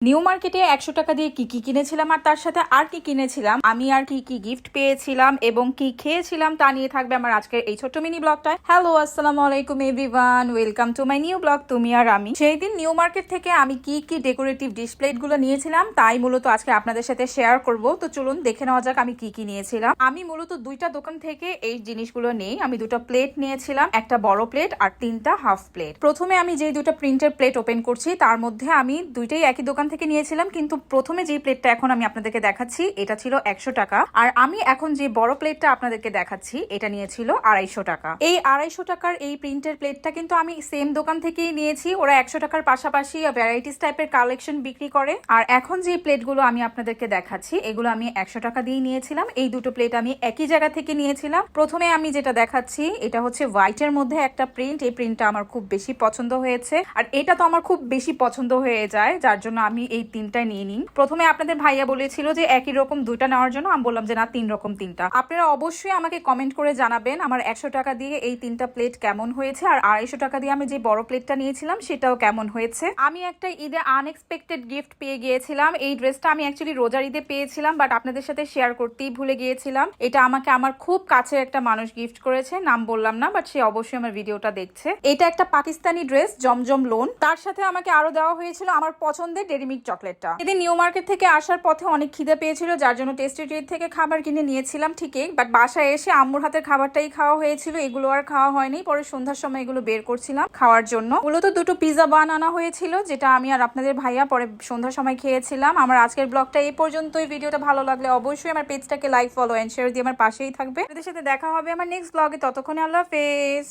New মার্কেটে 100 টাকা দিয়ে কি কি কিনেছিলাম আর তার সাথে আর কি কিনেছিলাম, আমি আর কি কি গিফট পেয়েছিলাম এবং কি খেয়েছিলাম তা নিয়ে থাকবে আমার আজকের এই ছোট্ট মিনি ব্লগটায়। হ্যালো, আসসালামু আলাইকুম everyone, welcome to my new blog তুমি আর আমি। সেই দিন নিউ মার্কেট থেকে আমি কি কি ডেকোরেটিভ ডিসপ্লেট গুলো নিয়েছিলাম তাই মূলত আজকে আপনাদের সাথে শেয়ার করব। তো চলুন দেখে নেওয়া যাক আমি কি কি নিয়েছিলাম। আমি মূলত দুইটা দোকান থেকে এই জিনিসগুলো নেই। আমি দুটো প্লেট নিয়েছিলাম, একটা বড় প্লেট আর তিনটা হাফ প্লেট। প্রথমে আমি যে দুটো প্রিন্টের প্লেট ওপেন করছি তার মধ্যে আমি দুইটাই একই দোকান থেকে নিয়েছিলাম, কিন্তু প্রথমে যে প্লেটটা এখন আমি আপনাদেরকে দেখাচ্ছি এটা ছিল 100 টাকা, আর আমি এখন যে বড় প্লেটটা আপনাদেরকে দেখাচ্ছি এটা নিয়েছিল 250 টাকা। এই 250 টাকার এই প্রিন্টের প্লেটটা কিন্তু আমি সেম দোকান থেকেই নিয়েছি। ওরা 100 টাকার পাশাপাশি ভ্যারাইটিস টাইপের কালেকশন বিক্রি করে। আর এখন যে প্লেটগুলো আমি আপনাদেরকে দেখাচ্ছি এগুলো আমি 100 টাকা দিয়ে নিয়েছিলাম। এই দুটো প্লেট আমি একই জায়গা থেকে নিয়েছিলাম। প্রথমে আমি যেটা দেখাচ্ছি এটা হচ্ছে হোয়াইটের মধ্যে একটা প্রিন্ট। এই প্রিন্টটা আমার খুব বেশি পছন্দ হয়েছে, আর এটা তো আমার খুব বেশি পছন্দ হয়ে যায়, যার জন্য আমি এই তিনটাই নিয়ে নিই। প্রথমে আপনাদের ভাইয়া বলেছিল যে একই রকম দুইটা নেওয়ার জন্য, আমি বললাম যে না, 3 রকম 3টা। আপনারা অবশ্যই আমাকে কমেন্ট করে জানাবেন আমার 100 টাকা দিয়ে এই 3টা প্লেট কেমন হয়েছে, আর 250 টাকা দিয়ে আমি যে বড় প্লেটটা নিয়েছিলাম সেটাও কেমন হয়েছে। আমি একটা ঈদে আনএক্সপেক্টেড গিফট পেয়ে গিয়েছিলাম। এই ড্রেসটা আমি অ্যাকচুয়ালি রোজার ঈদে পেয়েছিলাম, বাট আপনাদের সাথে শেয়ার করতেই ভুলে গিয়েছিলাম। এটা আমাকে আমার খুব কাছের একটা মানুষ গিফট করেছে, নাম বললাম না, বাট সে অবশ্যই আমার ভিডিওটা দেখছে। এটা একটা পাকিস্তানি ড্রেস, জমজম লোন। তার সাথে আমাকে আরো দেওয়া হয়েছিল আমার পছন্দের ডেরি মিল্ক চকলেটটা। এদিন নিউ মার্কেট থেকে আসার পথে অনেক খিদে পেয়েছিল, যার জন্য টেস্টি ট্রিট থেকে খাবার কিনে নিয়েছিলাম ঠিকই, বাট বাসায় এসে আম্মুর হাতের খাবারটাই খাওয়া হয়েছিল, এগুলো আর খাওয়া হয়নি। পরে সন্ধ্যার সময় এগুলো বের করছিলাম খাওয়ার জন্য। মূলত দুটো পিজা বান আনা হয়েছিল, যেটা আমি আর আপনাদের ভাইয়া পরে সন্ধ্যার সময় খেয়েছিলাম। আমার আজকের ব্লগটা এই পর্যন্তই। ভিডিওটা ভালো লাগলে অবশ্যই আমার পেজটাকে লাইক, ফলো এন্ড শেয়ার দিয়ে আমার পাশেই থাকবে। আপনাদের সাথে দেখা হবে আমার নেক্সট ব্লগে, ততক্ষণে আল্লাহ হাফেজ।